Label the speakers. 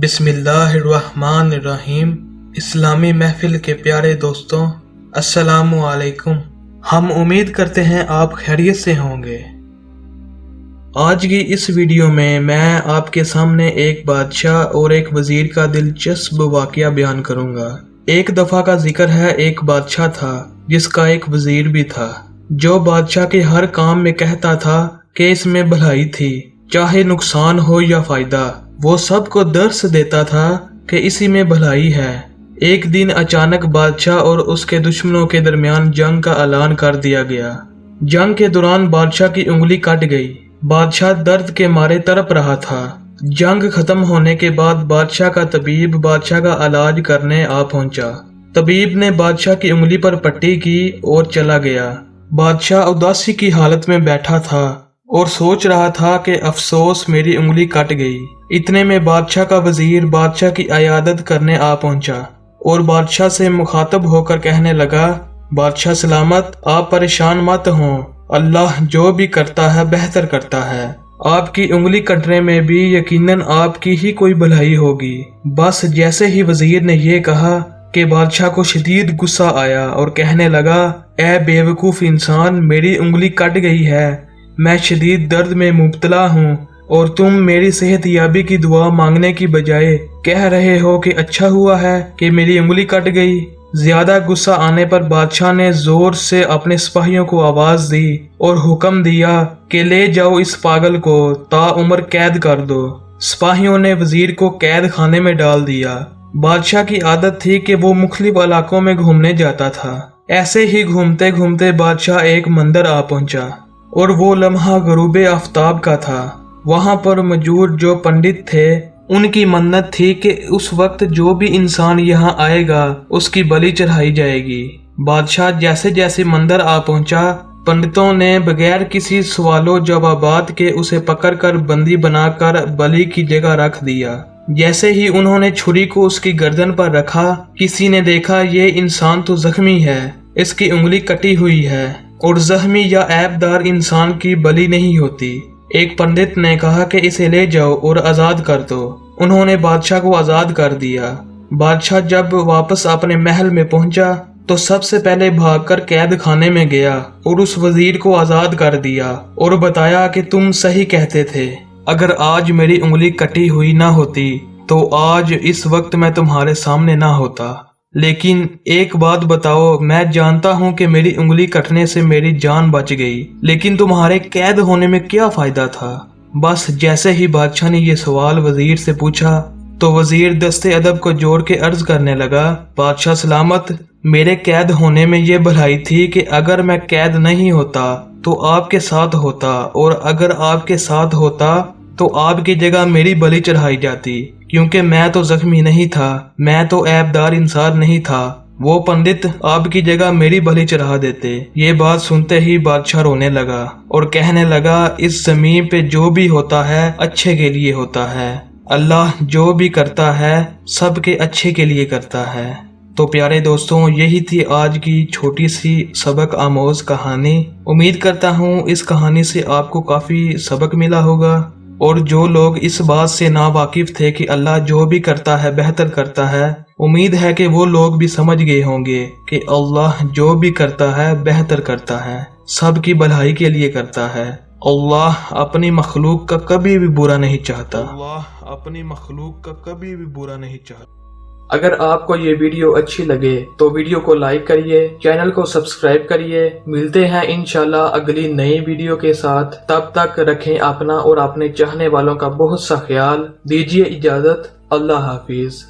Speaker 1: बिस्मिल्लाहिर्रहमानिर्रहीम। इस्लामी महफिल के प्यारे दोस्तों, अस्सलामु अलैकुम। हम उम्मीद करते हैं आप खैरियत से होंगे। आज की इस वीडियो में मैं आपके सामने एक बादशाह और एक वजीर का दिलचस्प वाकया बयान करूंगा। एक दफा का जिक्र है, एक बादशाह था जिसका एक वजीर भी था, जो बादशाह के हर काम में कहता था कि इसमें भलाई थी, चाहे नुकसान हो या फायदा। वो सबको दर्स देता था कि इसी में भलाई है। एक दिन अचानक बादशाह और उसके दुश्मनों के दरमियान जंग का ऐलान कर दिया गया। जंग के दौरान बादशाह की उंगली कट गई। बादशाह दर्द के मारे तड़प रहा था। जंग खत्म होने के बाद बादशाह का तबीब बादशाह का इलाज करने आ पहुंचा। तबीब ने बादशाह की उंगली पर पट्टी की और चला गया। बादशाह उदासी की हालत में बैठा था और सोच रहा था कि अफसोस, मेरी उंगली कट गई। इतने में बादशाह का वजीर बादशाह की इयादत करने आ पहुंचा और बादशाह से मुखातब होकर कहने लगा, बादशाह सलामत, आप परेशान मत हों, अल्लाह जो भी करता है बेहतर करता है। आपकी उंगली कटने में भी यकीनन आपकी ही कोई भलाई होगी। बस जैसे ही वजीर ने यह कहा कि बादशाह को शदीद गुस्सा आया और कहने लगा, ए बेवकूफ इंसान, मेरी उंगली कट गई है, मैं शदीद दर्द में मुब्तला हूँ और तुम मेरी सेहत याबी की दुआ मांगने की बजाय कह रहे हो कि अच्छा हुआ है कि मेरी उंगली कट गई। ज्यादा गुस्सा आने पर बादशाह ने जोर से अपने सिपाहियों को आवाज दी और हुक्म दिया कि ले जाओ इस पागल को, ताउम्र कैद कर दो। सिपाहियों ने वजीर को कैद खाने में डाल दिया। बादशाह की आदत थी कि वो मुख्तलिफ इलाकों में घूमने जाता था। ऐसे ही घूमते घूमते बादशाह एक मंदिर आ पहुंचा और वो लम्हा गरूबे आफ्ताब का था। वहां पर मौजूद जो पंडित थे, उनकी मन्नत थी कि उस वक्त जो भी इंसान यहाँ आएगा उसकी बलि चढ़ाई जाएगी। बादशाह जैसे जैसे मंदिर आ पहुंचा, पंडितों ने बगैर किसी सवालों जवाबात के उसे पकड़कर बंदी बनाकर बलि की जगह रख दिया। जैसे ही उन्होंने छुरी को उसकी गर्दन पर रखा, किसी ने देखा ये इंसान तो जख्मी है, इसकी उंगली कटी हुई है और जख्मी या ऐबदार इंसान की बलि नहीं होती। एक पंडित ने कहा कि इसे ले जाओ और आजाद कर दो। उन्होंने बादशाह को आजाद कर दिया। बादशाह जब वापस अपने महल में पहुंचा तो सबसे पहले भागकर कैद खाने में गया और उस वजीर को आजाद कर दिया और बताया कि तुम सही कहते थे, अगर आज मेरी उंगली कटी हुई ना होती तो आज इस वक्त मैं तुम्हारे सामने ना होता। लेकिन एक बात बताओ, मैं जानता हूँ कि मेरी उंगली कटने से मेरी जान बच गई, लेकिन तुम्हारे कैद होने में क्या फायदा था। बस जैसे ही बादशाह ने ये सवाल वजीर से पूछा तो वजीर दस्ते अदब को जोड़ के अर्ज करने लगा, बादशाह सलामत, मेरे कैद होने में ये भलाई थी कि अगर मैं कैद नहीं होता तो आपके साथ होता, और अगर आपके साथ होता तो आपकी जगह मेरी बलि चढ़ाई जाती, क्योंकि मैं तो जख्मी नहीं था, मैं तो ऐबदार इंसान नहीं था। वो पंडित आपकी जगह मेरी बलि चढ़ा देते। ये बात सुनते ही बादशाह रोने लगा और कहने लगा, इस जमीन पे जो भी होता है अच्छे के लिए होता है। अल्लाह जो भी करता है सबके अच्छे के लिए करता है। तो प्यारे दोस्तों, यही थी आज की छोटी सी सबक आमोज कहानी। उम्मीद करता हूँ इस कहानी से आपको काफी सबक मिला होगा, और जो लोग इस बात से नावाकिफ थे कि अल्लाह जो भी करता है बेहतर करता है, उम्मीद है कि वो लोग भी समझ गए होंगे कि अल्लाह जो भी करता है बेहतर करता है, सबकी भलाई के लिए करता है। अल्लाह अपनी मखलूक का कभी भी बुरा नहीं चाहता। अल्लाह अपनी मखलूक का कभी भी बुरा नहीं चाहता। अगर आपको ये वीडियो अच्छी लगे तो वीडियो को लाइक करिए, चैनल को सब्सक्राइब करिए। मिलते हैं इंशाल्लाह अगली नई वीडियो के साथ। तब तक रखें अपना और अपने चाहने वालों का बहुत सा ख्याल। दीजिए इजाजत। अल्लाह हाफिज।